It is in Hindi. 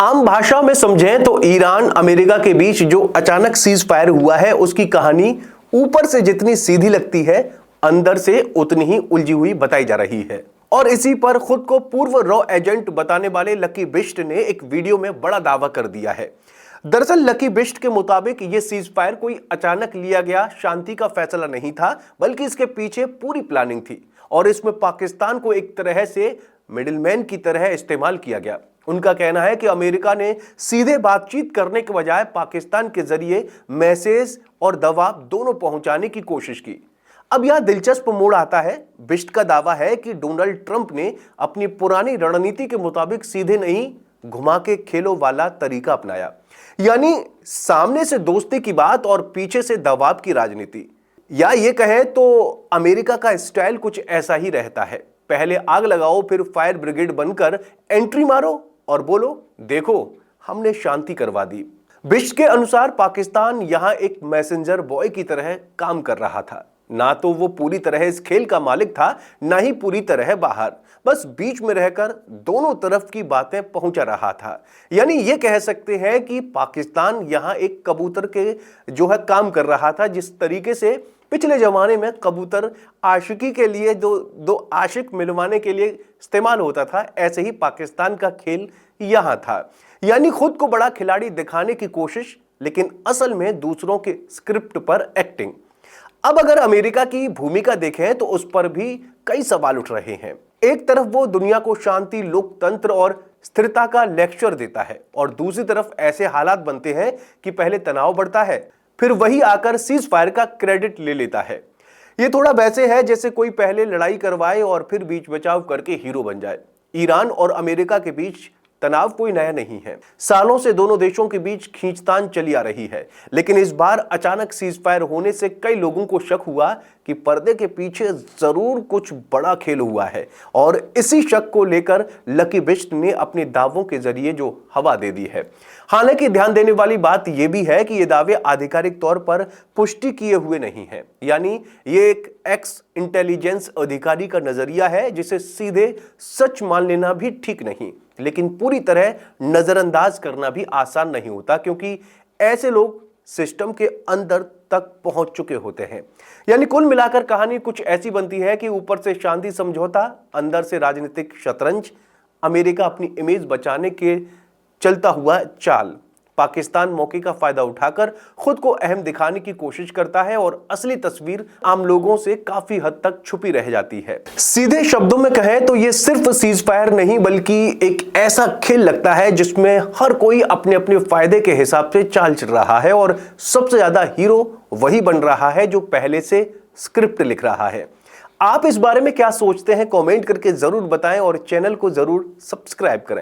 आम भाषा में समझें तो ईरान अमेरिका के बीच जो अचानक सीज फायर हुआ है उसकी कहानी ऊपर से जितनी सीधी लगती है अंदर से उतनी ही उलझी हुई बताई जा रही है। और इसी पर खुद को पूर्व रॉ एजेंट बताने वाले लकी बिश्त ने एक वीडियो में बड़ा दावा कर दिया है। दरअसल लकी बिश्त के मुताबिक यह सीज फायर कोई अचानक लिया गया शांति का फैसला नहीं था, बल्कि इसके पीछे पूरी प्लानिंग थी और इसमें पाकिस्तान को एक तरह से मिडिलमैन की तरह इस्तेमाल किया गया। उनका कहना है कि अमेरिका ने सीधे बातचीत करने के बजाय पाकिस्तान के जरिए मैसेज और दबाव दोनों पहुंचाने की कोशिश की। अब यह दिलचस्प मोड़ आता है। बिश्त का दावा है कि डोनाल्ड ट्रंप ने अपनी पुरानी रणनीति के मुताबिक सीधे नहीं घुमा के खेलों वाला तरीका अपनाया, यानी सामने से दोस्ती की बात और पीछे से दबाव की राजनीति। या ये कहे तो अमेरिका का स्टाइल कुछ ऐसा ही रहता है, पहले आग लगाओ फिर फायर ब्रिगेड बनकर एंट्री मारो और बोलो देखो हमने शांति करवा दी। बिश्त के अनुसार पाकिस्तान यहां एक मैसेंजर बॉय की तरह काम कर रहा था, ना तो वो पूरी तरह इस खेल का मालिक था, ना ही पूरी तरह बाहर, बस बीच में रहकर दोनों तरफ की बातें पहुंचा रहा था। यानी ये कह सकते हैं कि पाकिस्तान यहां एक कबूतर के जो है काम कर रहा था। जिस तरीके से पिछले जमाने में कबूतर आशिकी के लिए दो आशिक मिलवाने के लिए इस्तेमाल होता था, ऐसे ही पाकिस्तान का खेल यहां था। यानी खुद को बड़ा खिलाड़ी दिखाने की कोशिश, लेकिन असल में दूसरों के स्क्रिप्ट पर एक्टिंग। अब अगर अमेरिका की भूमिका देखें तो उस पर भी कई सवाल उठ रहे हैं। एक तरफ वो दुनिया को शांति, लोकतंत्र और स्थिरता का लेक्चर देता है और दूसरी तरफ ऐसे हालात बनते हैं कि पहले तनाव बढ़ता है, फिर वही आकर सीज फायर का क्रेडिट ले लेता है। ये थोड़ा वैसे है जैसे कोई पहले लड़ाई करवाए और फिर बीच बचाव करके हीरो बन जाए। ईरान और अमेरिका के बीच तनाव कोई नया नहीं है, सालों से दोनों देशों के बीच खींचतान चली आ रही है। लेकिन इस बार अचानक सीज फायर होने से कई लोगों को शक हुआ कि पर्दे के पीछे जरूर कुछ बड़ा खेल हुआ है और इसी शक को लेकर लकी बिश्त ने अपने दावों के जरिए जो हवा दे दी है। हालांकि ध्यान देने वाली बात यह भी है कि ये दावे आधिकारिक तौर पर पुष्टि किए हुए नहीं है, यानी ये एक एक्स इंटेलिजेंस अधिकारी का नजरिया है जिसे सीधे सच मान लेना भी ठीक नहीं, लेकिन पूरी तरह नजरअंदाज करना भी आसान नहीं होता, क्योंकि ऐसे लोग सिस्टम के अंदर तक पहुंच चुके होते हैं। यानी कुल मिलाकर कहानी कुछ ऐसी बनती है कि ऊपर से शांति समझौता, अंदर से राजनीतिक शतरंज, अमेरिका अपनी इमेज बचाने के चलता हुआ चाल। पाकिस्तान मौके का फायदा उठाकर खुद को अहम दिखाने की कोशिश करता है और असली तस्वीर आम लोगों से काफी हद तक छुपी रह जाती है। सीधे शब्दों में कहें तो ये सिर्फ सीज फायर नहीं बल्कि एक ऐसा खेल लगता है जिसमें हर कोई अपने अपने फायदे के हिसाब से चाल चल रहा है और सबसे ज्यादा हीरो वही बन रहा है जो पहले से स्क्रिप्ट लिख रहा है। आप इस बारे में क्या सोचते हैं? कमेंट करके जरूर बताएं और चैनल को जरूर सब्सक्राइब करें।